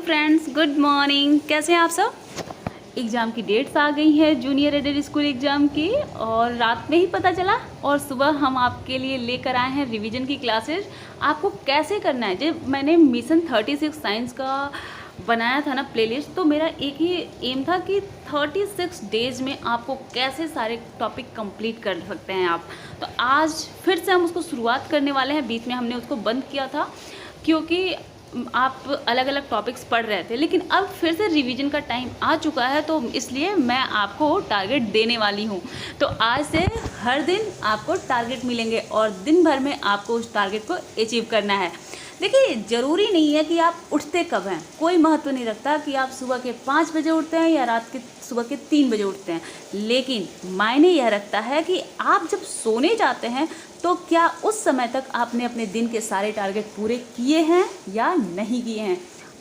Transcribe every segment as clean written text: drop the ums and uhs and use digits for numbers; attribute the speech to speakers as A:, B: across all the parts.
A: Friends, good morning. कैसे हैं आप सब? एग्ज़ाम की डेट्स आ गई हैं जूनियर एडेड स्कूल एग्ज़ाम की, और रात में ही पता चला और सुबह हम आपके लिए लेकर आए हैं रिवीजन की क्लासेस। आपको कैसे करना है, जब मैंने मिशन 36 साइंस का बनाया था ना प्लेलिस्ट, तो मेरा एक ही एम था कि 36 डेज़ में आपको कैसे सारे टॉपिक कंप्लीट कर सकते हैं आप। तो आज फिर से हम उसको शुरुआत करने वाले हैं। बीच में हमने उसको बंद किया था क्योंकि आप अलग अलग टॉपिक्स पढ़ रहे थे, लेकिन अब फिर से रिवीजन का टाइम आ चुका है, तो इसलिए मैं आपको टारगेट देने वाली हूँ। तो आज से हर दिन आपको टारगेट मिलेंगे और दिन भर में आपको उस टारगेट को अचीव करना है। देखिए, ज़रूरी नहीं है कि आप उठते कब हैं, कोई महत्व नहीं रखता कि आप सुबह के 5 बजे उठते हैं या रात के सुबह के 3 बजे उठते हैं, लेकिन मायने यह रखता है कि आप जब सोने जाते हैं तो क्या उस समय तक आपने अपने दिन के सारे टारगेट पूरे किए हैं या नहीं किए हैं।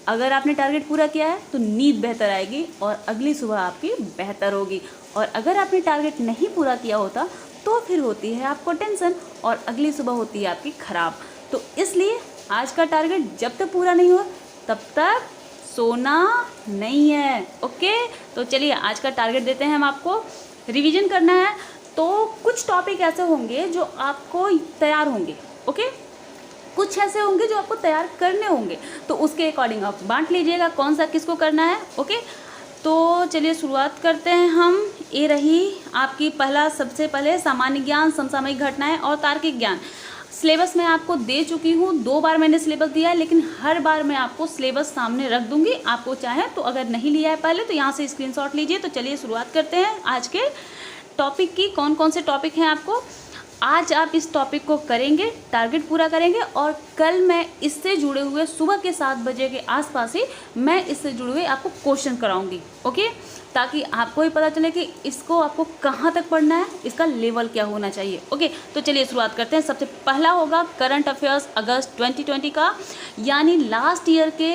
A: अगर आपने टारगेट पूरा किया है तो नींद बेहतर आएगी और अगली सुबह आपकी बेहतर होगी, और अगर आपने टारगेट नहीं पूरा किया होता तो फिर होती है आपको टेंशन और अगली सुबह होती है आपकी ख़राब। तो इसलिए आज का टारगेट जब तक पूरा नहीं हो तब तक सोना नहीं है। ओके, तो चलिए आज का टारगेट देते हैं हम आपको। रिवीजन करना है तो कुछ टॉपिक ऐसे होंगे जो आपको तैयार होंगे, ओके, कुछ ऐसे होंगे जो आपको तैयार करने होंगे, तो उसके अकॉर्डिंग आप बांट लीजिएगा कौन सा किसको करना है। ओके, तो चलिए शुरुआत करते हैं हम। ये रही आपकी सबसे पहले सामान्य ज्ञान, समसामयिक घटनाएं और तार्किक ज्ञान। सिलेबस मैं आपको दे चुकी हूँ, 2 बार मैंने सिलेबस दिया है, लेकिन हर बार मैं आपको सिलेबस सामने रख दूंगी। आपको चाहे तो अगर नहीं लिया है पहले तो यहाँ से स्क्रीनशॉट लीजिए। तो चलिए शुरुआत करते हैं आज के टॉपिक की। कौन कौन से टॉपिक हैं आपको आज आप इस टॉपिक को करेंगे, टारगेट पूरा करेंगे, और कल मैं इससे जुड़े हुए सुबह के 7 बजे के आसपास ही मैं इससे जुड़े हुए आपको क्वेश्चन कराऊंगी। ओके, ताकि आपको ही पता चले कि इसको आपको कहाँ तक पढ़ना है, इसका लेवल क्या होना चाहिए। ओके, तो चलिए शुरुआत करते हैं। सबसे पहला होगा करंट अफेयर्स अगस्त 2020 का, यानी लास्ट ईयर के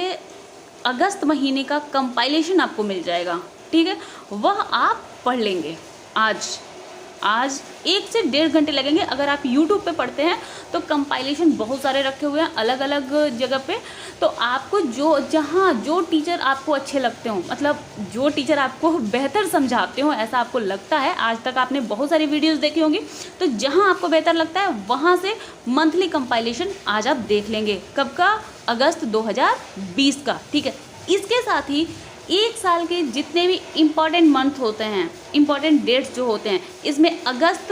A: अगस्त महीने का कंपाइलेशन आपको मिल जाएगा। ठीक है, वह आप पढ़ लेंगे। आज 1 से 1.5 घंटे लगेंगे। अगर आप YouTube पे पढ़ते हैं तो कंपाइलेशन बहुत सारे रखे हुए हैं अलग अलग जगह पे, तो आपको जो टीचर आपको अच्छे लगते हो, मतलब जो टीचर आपको बेहतर समझाते हो, ऐसा आपको लगता है, आज तक आपने बहुत सारी वीडियोस देखी होंगी, तो जहां आपको बेहतर लगता है वहां से मंथली कंपाइलेशन आज आप देख लेंगे। कब का? अगस्त 2020 का। ठीक है, इसके साथ ही 1 साल के जितने भी इम्पॉर्टेंट मंथ होते हैं, इम्पॉर्टेंट डेट्स जो होते हैं, इसमें अगस्त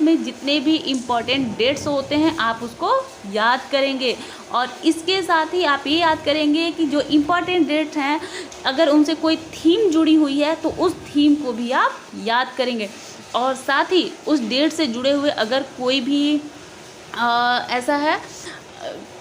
A: में जितने भी इम्पॉर्टेंट डेट्स होते हैं आप उसको याद करेंगे। और इसके साथ ही आप ये याद करेंगे कि जो इम्पॉर्टेंट डेट्स हैं, अगर उनसे कोई थीम जुड़ी हुई है तो उस थीम को भी आप याद करेंगे। और साथ ही उस डेट से जुड़े हुए अगर कोई भी ऐसा है,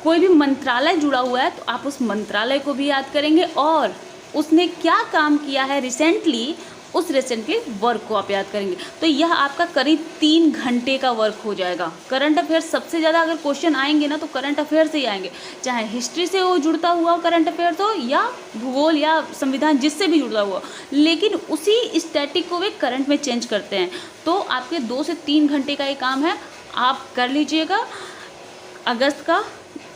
A: कोई भी मंत्रालय जुड़ा हुआ है, तो आप उस मंत्रालय को भी याद करेंगे, और उसने क्या काम किया है रिसेंटली, उस रिसेंटली वर्क को आप याद करेंगे। तो यह आपका करीब 3 घंटे का वर्क हो जाएगा। करंट अफेयर्स सबसे ज़्यादा अगर क्वेश्चन आएंगे ना तो करंट अफेयर से ही आएंगे, चाहे हिस्ट्री से वो जुड़ता हुआ करंट अफेयर्स हो या भूगोल या संविधान, जिससे भी जुड़ता हुआ, लेकिन उसी स्टैटिक को वे करंट में चेंज करते हैं। तो आपके 2 से 3 घंटे का ये काम है, आप कर लीजिएगा। अगस्त का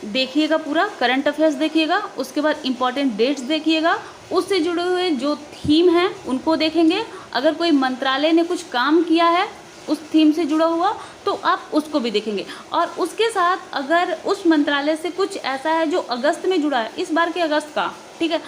A: देखिएगा, पूरा करंट अफेयर्स देखिएगा, उसके बाद इंपॉर्टेंट डेट्स देखिएगा, उससे जुड़े हुए जो थीम हैं उनको देखेंगे। अगर कोई मंत्रालय ने कुछ काम किया है उस थीम से जुड़ा हुआ तो आप उसको भी देखेंगे। और उसके साथ अगर उस मंत्रालय से कुछ ऐसा है जो अगस्त में जुड़ा है, इस बार के अगस्त का, ठीक है,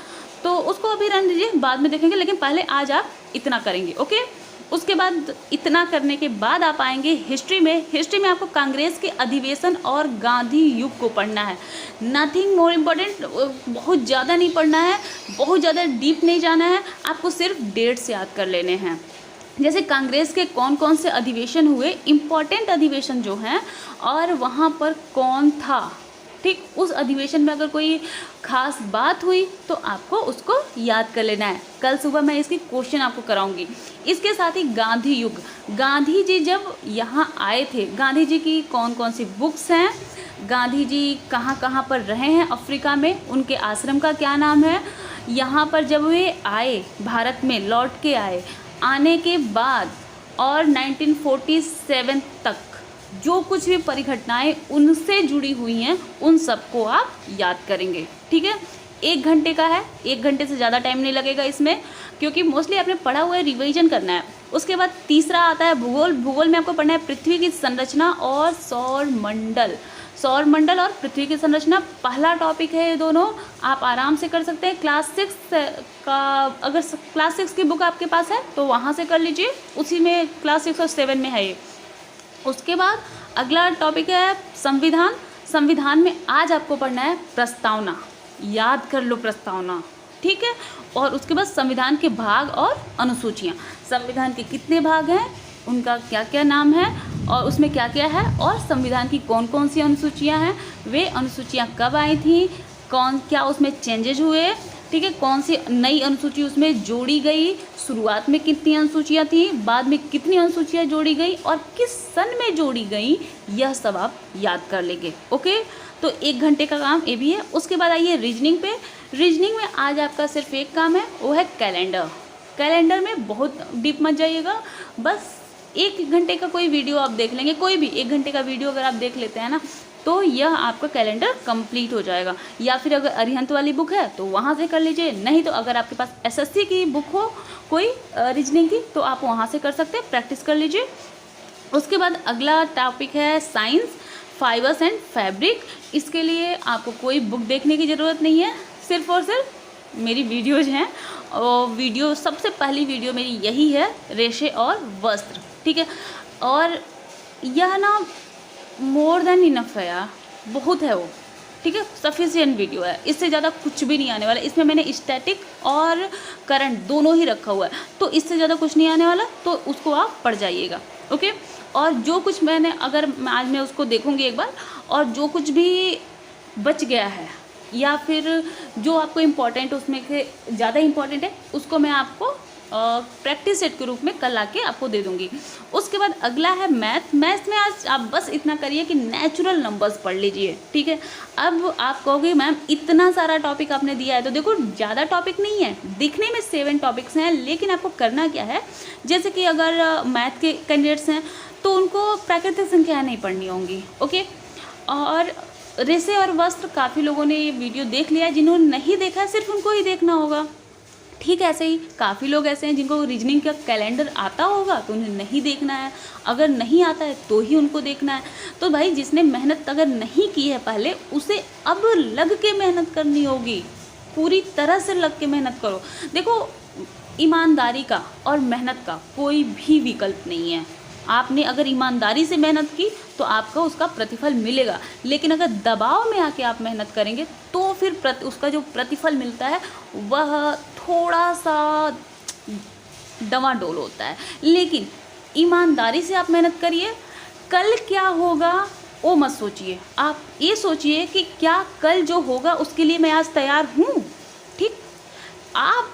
A: तो उसको अभी रहने दीजिए, बाद में देखेंगे, लेकिन पहले आज आप इतना करेंगे। ओके, उसके बाद इतना करने के बाद आप आएंगे हिस्ट्री में आपको कांग्रेस के अधिवेशन और गांधी युग को पढ़ना है। नथिंग मोर इम्पोर्टेंट, बहुत ज़्यादा नहीं पढ़ना है, बहुत ज़्यादा डीप नहीं जाना है, आपको सिर्फ डेट्स याद कर लेने हैं। जैसे कांग्रेस के कौन कौन से अधिवेशन हुए, इम्पॉर्टेंट अधिवेशन जो हैं, और वहाँ पर कौन था, ठीक, उस अधिवेशन में अगर कोई खास बात हुई तो आपको उसको याद कर लेना है। कल सुबह मैं इसकी क्वेश्चन आपको कराऊंगी। इसके साथ ही गांधी युग, गांधी जी जब यहाँ आए थे, गांधी जी की कौन कौन सी बुक्स हैं, गांधी जी कहाँ कहाँ पर रहे हैं अफ्रीका में, उनके आश्रम का क्या नाम है, यहाँ पर जब वे आए भारत में लौट के आने के बाद और 1947 तक जो कुछ भी परिघटनाएं उनसे जुड़ी हुई हैं उन सबको आप याद करेंगे। ठीक है, 1 घंटे का है, 1 घंटे से ज़्यादा टाइम नहीं लगेगा इसमें, क्योंकि मोस्टली आपने पढ़ा हुआ है, रिवीजन करना है। उसके बाद तीसरा आता है भूगोल। भूगोल में आपको पढ़ना है पृथ्वी की संरचना और सौर मंडल। सौर मंडल और पृथ्वी की संरचना पहला टॉपिक है, ये दोनों आप आराम से कर सकते हैं। क्लास 6 का, अगर क्लास 6 की बुक आपके पास है तो वहाँ से कर लीजिए, उसी में क्लास 6 और 7 में है ये। उसके बाद अगला टॉपिक है संविधान। संविधान में आज आपको पढ़ना है प्रस्तावना, याद कर लो प्रस्तावना, ठीक है। और उसके बाद संविधान के भाग और अनुसूचियाँ, संविधान के कितने भाग हैं, उनका क्या क्या नाम है और उसमें क्या क्या है, और संविधान की कौन कौन सी अनुसूचियाँ हैं, वे अनुसूचियाँ कब आई थी, क्या उसमें चेंजेज हुए, ठीक है, कौन सी नई अनुसूची उसमें जोड़ी गई, शुरुआत में कितनी अनुसूचियाँ थी, बाद में कितनी अनुसूचियाँ जोड़ी गई और किस सन में जोड़ी गई, यह सब आप याद कर लेंगे। ओके, तो 1 घंटे का काम ये भी है। उसके बाद आइए रीजनिंग पे। रीजनिंग में आज आपका सिर्फ एक काम है, वो है कैलेंडर। कैलेंडर में बहुत डीप मत जाइएगा, बस 1 घंटे का कोई वीडियो आप देख लेंगे, कोई भी 1 घंटे का वीडियो अगर आप देख लेते हैं ना, तो यह आपका कैलेंडर कंप्लीट हो जाएगा। या फिर अगर अरिहंत वाली बुक है तो वहाँ से कर लीजिए, नहीं तो अगर आपके पास एसएससी की बुक हो कोई रीजनिंग की तो आप वहाँ से कर सकते हैं, प्रैक्टिस कर लीजिए। उसके बाद अगला टॉपिक है साइंस, फाइबर्स एंड फैब्रिक। इसके लिए आपको कोई बुक देखने की ज़रूरत नहीं है, सिर्फ और सिर्फ मेरी वीडियोज़ हैं, और वीडियो सबसे पहली वीडियो मेरी यही है, रेशे और वस्त्र, ठीक है। और यह ना मोर देन इनफ है यार, बहुत है वो, ठीक है, सफिशिएंट वीडियो है, इससे ज़्यादा कुछ भी नहीं आने वाला। इसमें मैंने स्टैटिक और करंट दोनों ही रखा हुआ है, तो इससे ज़्यादा कुछ नहीं आने वाला, तो उसको आप पढ़ जाइएगा। ओके, और जो कुछ मैंने, अगर आज मैं उसको देखूँगी एक बार, और जो कुछ भी बच गया है या फिर जो आपको इम्पोर्टेंट उसमें से ज़्यादा इम्पोर्टेंट है, उसको मैं आपको प्रैक्टिस सेट के रूप में कल आके आपको दे दूंगी। उसके बाद अगला है मैथ। मैथ में आज आप बस इतना करिए कि नेचुरल नंबर्स पढ़ लीजिए, ठीक है। अब आप कहोगे मैम इतना सारा टॉपिक आपने दिया है, तो देखो ज़्यादा टॉपिक नहीं है, दिखने में 7 टॉपिक्स हैं, लेकिन आपको करना क्या है, जैसे कि अगर मैथ के कैंडिडेट्स हैं तो उनको प्राकृतिक संख्याएँ नहीं पढ़नी होंगी, ओके। और रेशे और वस्त्र काफ़ी लोगों ने ये वीडियो देख लिया है, जिन्होंने नहीं देखा है सिर्फ उनको ही देखना होगा, ठीक है। ऐसे ही काफ़ी लोग ऐसे हैं जिनको रीजनिंग का कैलेंडर आता होगा तो उन्हें नहीं देखना है, अगर नहीं आता है तो ही उनको देखना है। तो भाई जिसने मेहनत अगर नहीं की है पहले, उसे अब लग के मेहनत करनी होगी, पूरी तरह से लग के मेहनत करो। देखो, ईमानदारी का और मेहनत का कोई भी विकल्प नहीं है। आपने अगर ईमानदारी से मेहनत की तो आपको उसका प्रतिफल मिलेगा, लेकिन अगर दबाव में आके आप मेहनत करेंगे तो फिर उसका जो प्रतिफल मिलता है वह थोड़ा सा डवाडोल होता है। लेकिन ईमानदारी से आप मेहनत करिए, कल क्या होगा वो मत सोचिए, आप ये सोचिए कि क्या कल जो होगा उसके लिए मैं आज तैयार हूँ, ठीक। आप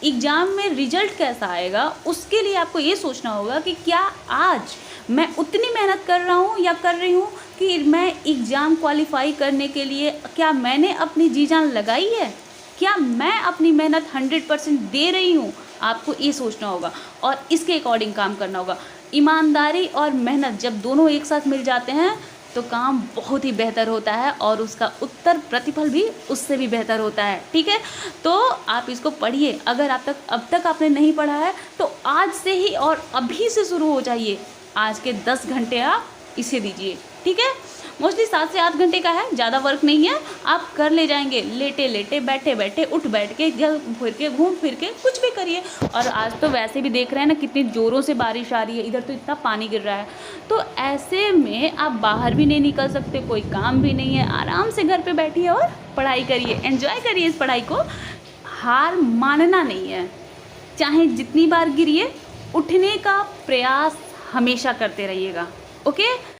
A: एग्ज़ाम में रिजल्ट कैसा आएगा उसके लिए आपको ये सोचना होगा कि क्या आज मैं उतनी मेहनत कर रहा हूँ या कर रही हूँ कि मैं एग्ज़ाम क्वालिफाई करने के लिए, क्या मैंने अपनी जी जान लगाई है, क्या मैं अपनी मेहनत 100% दे रही हूँ। आपको ये सोचना होगा और इसके अकॉर्डिंग काम करना होगा। ईमानदारी और मेहनत जब दोनों एक साथ मिल जाते हैं तो काम बहुत ही बेहतर होता है और उसका उत्तर प्रतिफल भी उससे भी बेहतर होता है, ठीक है। तो आप इसको पढ़िए, अगर अब तक आपने नहीं पढ़ा है तो आज से ही और अभी से शुरू हो जाइए। आज के 10 घंटे आप इसे दीजिए, ठीक है। मोस्टली 7 से 8 घंटे का है, ज़्यादा वर्क नहीं है, आप कर ले जाएंगे, लेटे लेटे, बैठे बैठे, उठ बैठ के, जल फिर के, घूम फिर के, कुछ भी करिए। और आज तो वैसे भी देख रहे हैं ना कितनी ज़ोरों से बारिश आ रही है, इधर तो इतना पानी गिर रहा है, तो ऐसे में आप बाहर भी नहीं निकल सकते, कोई काम भी नहीं है, आराम से घर पे बैठिए और पढ़ाई करिए, एंजॉय करिए इस पढ़ाई को। हार मानना नहीं है, चाहे जितनी बार गिरिए, उठने का प्रयास हमेशा करते रहिएगा, ओके।